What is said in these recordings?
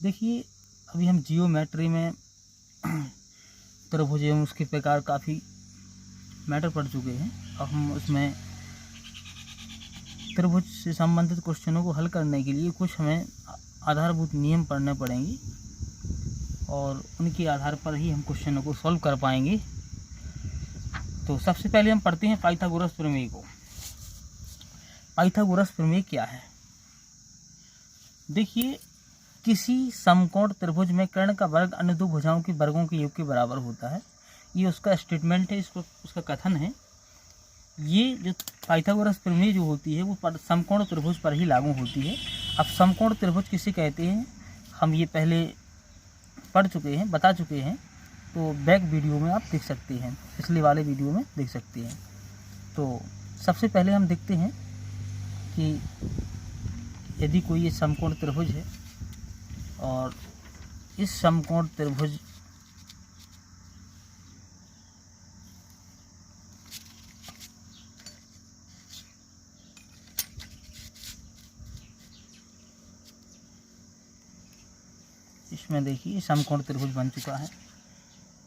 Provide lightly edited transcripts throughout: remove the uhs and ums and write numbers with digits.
देखिए अभी हम जियोमेट्री में त्रिभुज एवं उसके प्रकार काफ़ी मैटर पढ़ चुके हैं। अब हम उसमें त्रिभुज से संबंधित क्वेश्चनों को हल करने के लिए कुछ हमें आधारभूत नियम पढ़ने पड़ेंगे और उनके आधार पर ही हम क्वेश्चनों को सॉल्व कर पाएंगे। तो सबसे पहले हम पढ़ते हैं पाइथागोरस प्रमेय को। पाइथागोरस प्रमेय क्या है? देखिए किसी समकोण त्रिभुज में कर्ण का वर्ग अन्य दो भुजाओं के वर्गों के योग के बराबर होता है। ये उसका स्टेटमेंट है, इसको उसका कथन है। ये जो पाइथागोरस प्रमेय जो होती है वो समकोण त्रिभुज पर ही लागू होती है। अब समकोण त्रिभुज किसे कहते हैं हम ये पहले पढ़ चुके हैं, बता चुके हैं, तो बैक वीडियो में आप देख सकते हैं, पिछले वाले वीडियो में देख सकते हैं। तो सबसे पहले हम देखते हैं कि यदि कोई ये समकोण त्रिभुज है और इस समकोण त्रिभुज इसमें देखिए समकोण त्रिभुज बन चुका है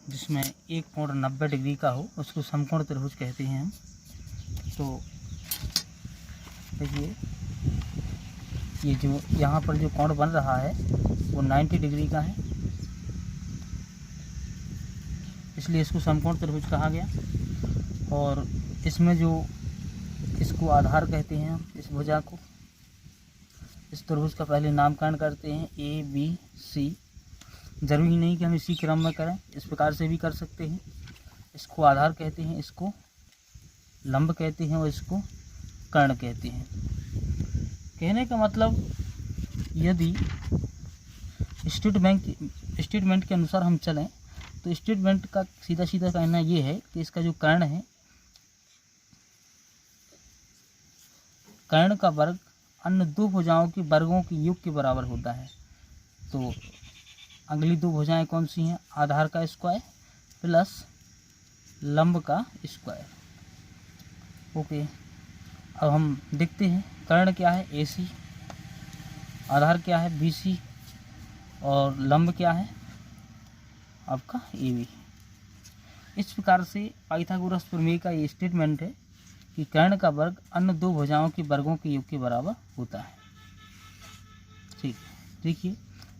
जिसमें एक कोण 90 डिग्री का हो, उसको समकोण त्रिभुज कहते हैं हम। तो देखिए ये जो यहाँ पर जो कोण बन रहा है वो 90 डिग्री का है, इसलिए इसको समकोण त्रिभुज कहा गया। और इसमें जो इसको आधार कहते हैं हम, इस भुजा को, इस त्रिभुज का पहले नामकरण करते हैं ए बी सी। जरूरी नहीं कि हम इसी क्रम में करें, इस प्रकार से भी कर सकते हैं। इसको आधार कहते हैं, इसको लंब कहते हैं और इसको कर्ण कहते हैं। कहने का मतलब यदि स्टेटमेंट के अनुसार हम चलें तो स्टेटमेंट का सीधा सीधा कहना ये है कि इसका जो कर्ण है, कर्ण का वर्ग अन्य दो भुजाओं के वर्गों के योग के बराबर होता है। तो अगली दो भुजाएं कौन सी हैं? आधार का स्क्वायर प्लस लंब का स्क्वायर। ओके, अब हम देखते हैं कर्ण क्या है? AC, आधार क्या है? BC, और लंब क्या है आपका? AB। इस प्रकार से पाइथागोरस प्रमेय का ये स्टेटमेंट है कि कर्ण का वर्ग अन्य दो भुजाओं के वर्गों के योग के बराबर होता है। ठीक, देखिए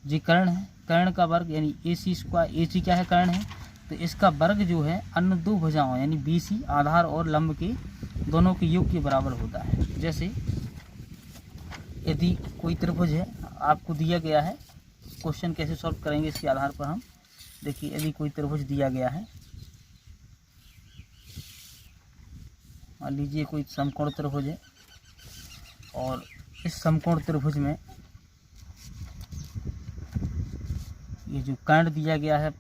ये कर्ण है, कर्ण का वर्ग यानी AC स्क्वायर, AC क्या है? कर्ण है, तो इसका वर्ग जो है अन्य दो भुजाओं यानी BC, आधार और लंब के दोनों के योग के बराबर होता है। जैसे यदि कोई त्रिभुज है, आपको दिया गया है, क्वेश्चन कैसे सॉल्व करेंगे इसके आधार पर हम देखिए। यदि कोई त्रिभुज दिया गया है, मान लीजिए कोई समकोण त्रिभुज है और इस समकोण त्रिभुज में ये जो कर्ण दिया गया है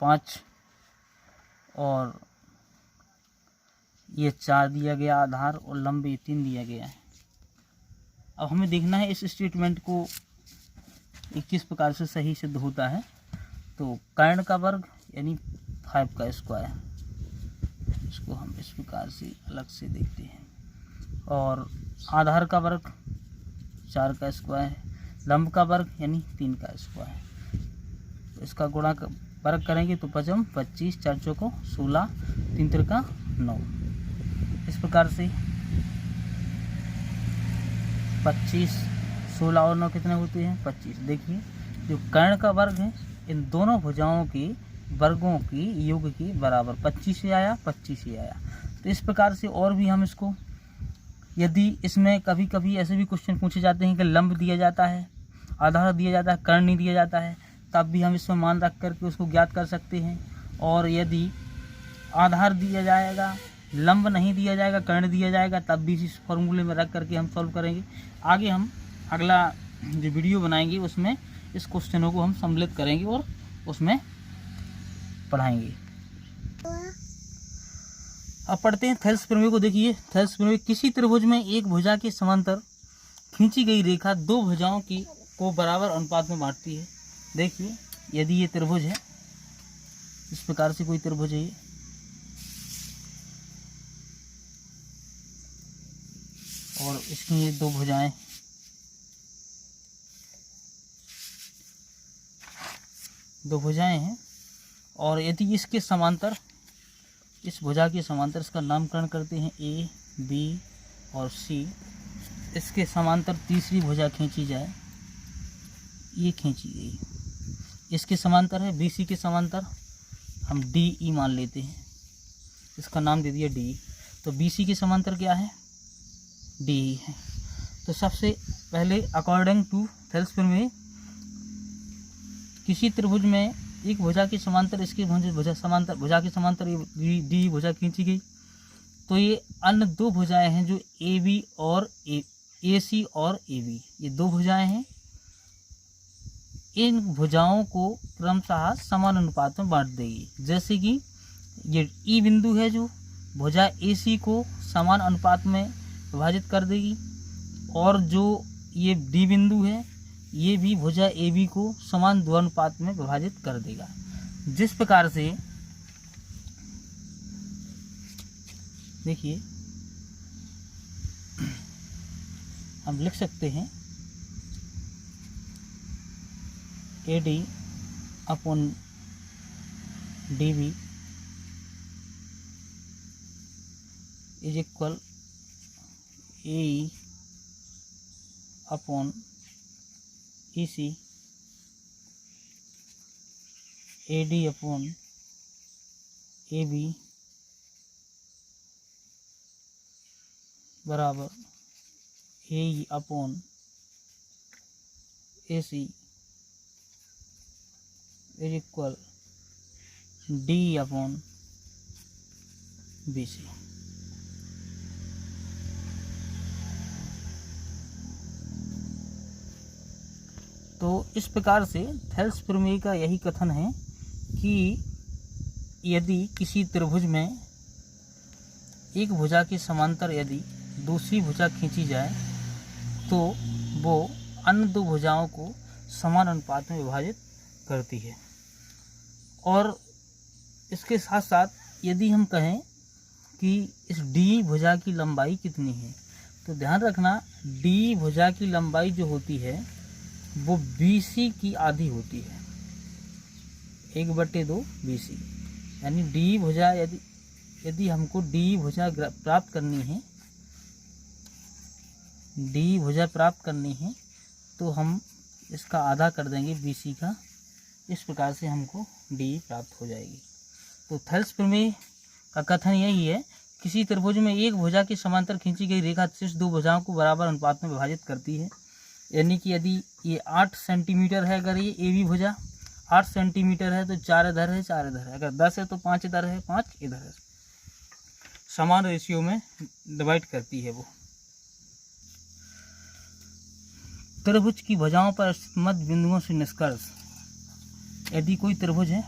5 और ये 4 दिया गया आधार और लंब ये 3 दिया गया है। अब हमें देखना है इस स्टेटमेंट को किस प्रकार से सही सिद्ध होता है। तो कर्ण का वर्ग यानी 5 का स्क्वायर, इसको हम इस प्रकार से अलग से देखते हैं, और आधार का वर्ग 4 का स्क्वायर, लंब का वर्ग यानी 3 का स्क्वायर। तो इसका गुणा वर्ग करेंगे तो 5 25, 4 चौको 16, 3 तिरका 9। इस प्रकार से 25, 16 और 9 कितने होते हैं? 25। देखिए जो कर्ण का वर्ग है इन दोनों भुजाओं के वर्गों की योग के बराबर 25 से आया, 25 से आया। तो इस प्रकार से और भी हम इसको, यदि इसमें कभी कभी ऐसे भी क्वेश्चन पूछे जाते हैं कि लंब दिया जाता है, आधार दिया जाता है, कर्ण नहीं दिया जाता है, तब भी हम इसमें मान रख करके उसको ज्ञात कर सकते हैं। और यदि आधार दिया जाएगा, लंब नहीं दिया जाएगा, कर्ण दिया जाएगा, तब भी इस फॉर्मूले में रख करके हम सॉल्व करेंगे। आगे हम अगला जो वीडियो बनाएंगे उसमें इस क्वेश्चनों को हम सम्मिलित करेंगे और उसमें पढ़ाएंगे। अब पढ़ते हैं थेल्स प्रमेय को। देखिए थेल्स प्रमेय, किसी त्रिभुज में एक भुजा के समांतर खींची गई रेखा दो भुजाओं की को बराबर अनुपात में बांटती है। देखिए यदि ये त्रिभुज है, इस प्रकार से कोई त्रिभुज है और इसकी ये दो भुजाएं, दो भुजाएं हैं, और यदि इसके समांतर, इस भुजा के समांतर इसका नामकरण करते हैं ए, बी और सी, इसके समांतर तीसरी भुजा खींची जाए, ये खींची गई, इसके समांतर है, बी सी के समांतर हम डी ई मान लेते हैं, इसका नाम दे दिया डी। तो बी सी के समांतर क्या है, डी ई है। तो सबसे पहले अकॉर्डिंग टू थेल्स प्रमेय, किसी त्रिभुज में एक भुजा के समांतर इसके भुजा के समांतर डी भुजा खींची गई, तो ये अन्य दो भुजाएं हैं जो ए बी और ए सी और ए बी, ये दो भुजाएं हैं। इन भुजाओं को क्रमशः समान अनुपात में बांट देगी। जैसे कि ये ई बिंदु है जो भुजा ए सी को समान अनुपात में विभाजित कर देगी, और जो ये डी बिंदु है ये भी भुजा ए बी को समान दो अनुपात में विभाजित कर देगा। जिस प्रकार से देखिए हम लिख सकते हैं A D upon D B is equal A upon E C, A D upon A B बराबर A upon A C is equal D upon B C. तो इस प्रकार से थेल्स प्रमेय का यही कथन है कि यदि किसी त्रिभुज में एक भुजा के समांतर यदि दूसरी भुजा खींची जाए तो वो अन्य दो भुजाओं को समान अनुपात में विभाजित करती है। और इसके साथ साथ यदि हम कहें कि इस डी भुजा की लंबाई कितनी है, तो ध्यान रखना डी भुजा की लंबाई जो होती है वो BC की आधी होती है, 1/2 BC। यानी डी भुजा यदि हमको डी भुजा प्राप्त करनी है, डी भुजा प्राप्त करनी है तो हम इसका आधा कर देंगे BC का, इस प्रकार से हमको डी प्राप्त हो जाएगी। तो थेल्स प्रमेय का कथन यही है, किसी त्रिभुज में एक भुजा के समांतर खींची गई रेखा शीर्ष दो भुजाओं को बराबर अनुपात में विभाजित करती है। यानी कि यदि ये 8 सेंटीमीटर है, अगर ये ए बी भुजा 8 सेंटीमीटर है तो 4 इधर है 4 इधर है, अगर 10 है तो 5 इधर है 5 इधर है, समान रेशियो में डिवाइड करती है वो। त्रिभुज की भुजाओं पर स्थित मध्य बिंदुओं से निष्कर्ष, यदि कोई त्रिभुज है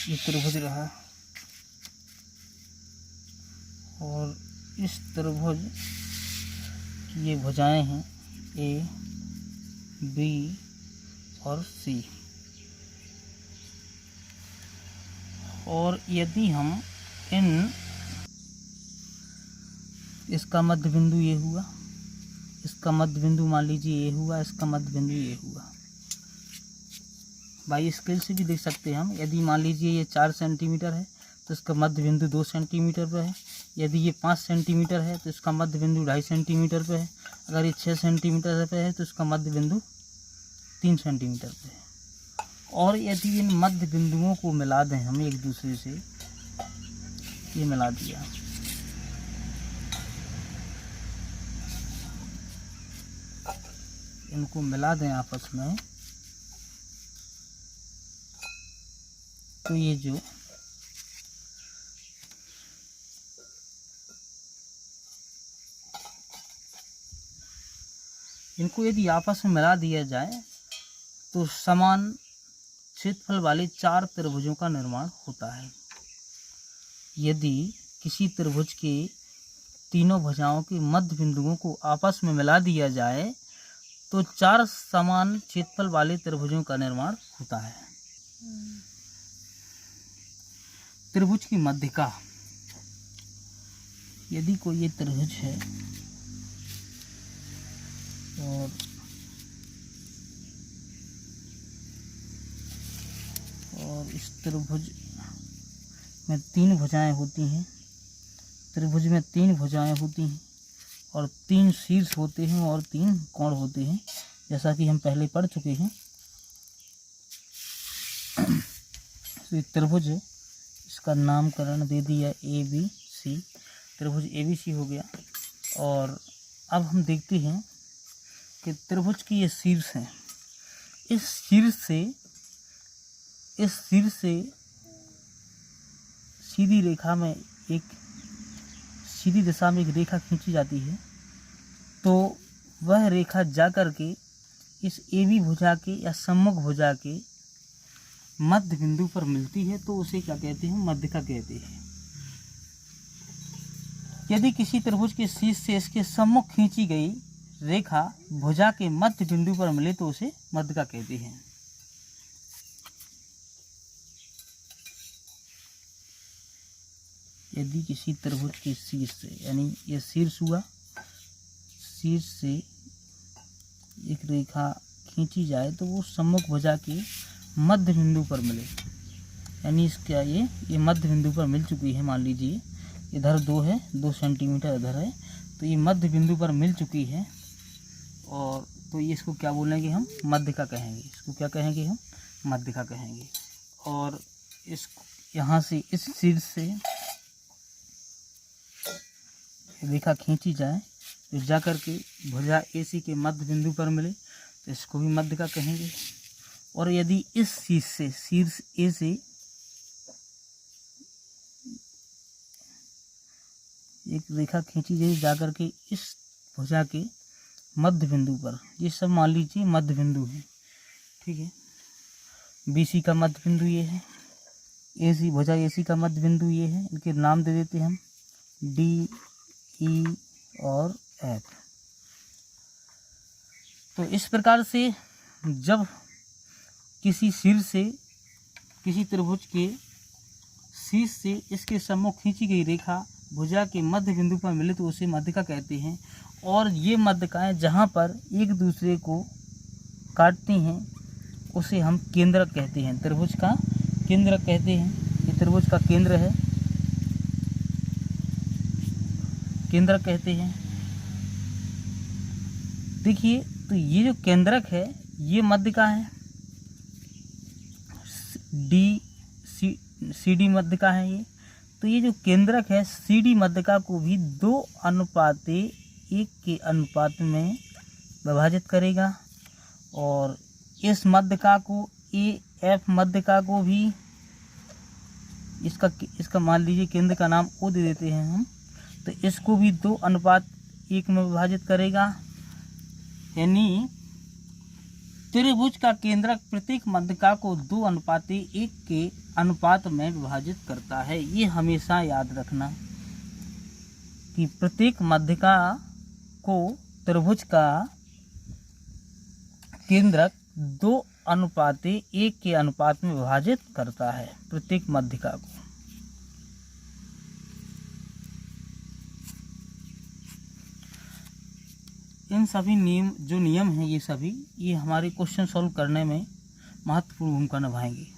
ये त्रिभुज रहा और इस त्रिभुज की ये भुजाएं हैं ए बी और सी, और यदि हम इसका मध्य बिंदु ये हुआ, इसका मध्य बिंदु मान लीजिए ये हुआ, इसका मध्य बिंदु ये हुआ, बाई स्केल से भी देख सकते हैं हम। यदि मान लीजिए ये 4 सेंटीमीटर है तो इसका मध्य बिंदु 2 सेंटीमीटर पर है, यदि ये 5 सेंटीमीटर है तो इसका मध्य बिंदु 2.5 सेंटीमीटर पर है, अगर ये 6 सेंटीमीटर पर है तो इसका मध्य बिंदु 3 सेंटीमीटर पर है। और यदि इन मध्य बिंदुओं को मिला दें हम एक दूसरे से, ये मिला दिया, इनको मिला दें आपस में, तो ये जो इनको यदि आपस में मिला दिया जाए तो समान क्षेत्रफल वाले 4 त्रिभुजों का निर्माण होता है। यदि किसी त्रिभुज के तीनों भुजाओं के मध्य बिंदुओं को आपस में मिला दिया जाए तो 4 समान क्षेत्रफल वाले त्रिभुजों का निर्माण होता है। त्रिभुज की मध्यिका, यदि कोई ये त्रिभुज है और इस त्रिभुज में 3 भुजाएं होती हैं, त्रिभुज में 3 भुजाएं होती हैं और 3 शीर्ष होते हैं और 3 कोण होते हैं, जैसा कि हम पहले पढ़ चुके हैं। तो ये त्रिभुज है, इसका नामकरण दे दिया ABC, त्रिभुज ABC हो गया। और अब हम देखते हैं कि त्रिभुज की ये शीर्ष हैं, इस शीर्ष से सीधी रेखा में सीधी दिशा में एक रेखा खींची जाती है, तो वह रेखा जाकर के इस AB भुजा के या सम्मुख भुजा के मध्य बिंदु पर मिलती है, तो उसे क्या कहते हैं? मध्यिका कहते हैं। यदि किसी त्रिभुज के शीर्ष से इसके सम्मुख खींची गई रेखा भुजा के मध्य बिंदु पर मिले तो उसे मध्यिका कहते हैं। यदि किसी त्रिभुज के शीर्ष से, यानी ये शीर्ष हुआ, शीर्ष से एक रेखा खींची जाए तो वो सम्मुख भुजा के मध्य बिंदु पर मिले, यानी इसका ये मध्य बिंदु पर मिल चुकी है। मान लीजिए इधर 2 है, 2 सेंटीमीटर इधर है, तो ये मध्य बिंदु पर मिल चुकी है, और तो ये इसको क्या बोलेंगे? हम मध्यिका कहेंगे। इसको क्या कहेंगे? हम मध्यिका कहेंगे। और इस यहाँ से इस शीर्ष से रेखा खींची जाए तो जाकर के भुजा AC के मध्य बिंदु पर मिले तो इसको भी मध्यिका कहेंगे। और यदि इस शीर्ष A से एक रेखा खींची जाए जाकर के इस भुजा के मध्य बिंदु पर, ये सब मान लीजिए मध्य बिंदु है, ठीक है। BC का मध्य बिंदु ये है, AC भुजा AC का मध्य बिंदु ये है, इनके नाम दे देते हैं हम D, E और F। तो इस प्रकार से जब किसी शीर्ष से, किसी त्रिभुज के शीर्ष से इसके सम्मुख खींची गई रेखा भुजा के मध्य बिंदु पर मिले तो उसे मध्यिका कहते हैं। और ये मध्यिकाएं जहाँ पर एक दूसरे को काटती हैं उसे हम केंद्रक कहते हैं, त्रिभुज का केंद्रक कहते हैं। ये त्रिभुज का केंद्र है, केंद्रक कहते हैं। देखिए, तो ये जो केंद्रक है ये मध्यिका है, CD मध्यिका है ये। तो ये जो केंद्रक है CD मध्यिका को भी 2:1 के अनुपात में विभाजित करेगा, और इस मध्यिका को AF मध्यिका को भी, इसका मान लीजिए केंद्र का नाम O दे देते हैं हम, तो इसको भी 2:1 में विभाजित करेगा। यानी त्रिभुज का केंद्रक प्रत्येक मध्यिका को 2:1 के अनुपात में विभाजित करता है। ये हमेशा याद रखना कि प्रत्येक मध्यिका को त्रिभुज का केंद्रक 2:1 के अनुपात में विभाजित करता है, प्रत्येक मध्यिका को। इन सभी नियम हैं, ये हमारे क्वेश्चन सॉल्व करने में महत्वपूर्ण भूमिका निभाएंगे।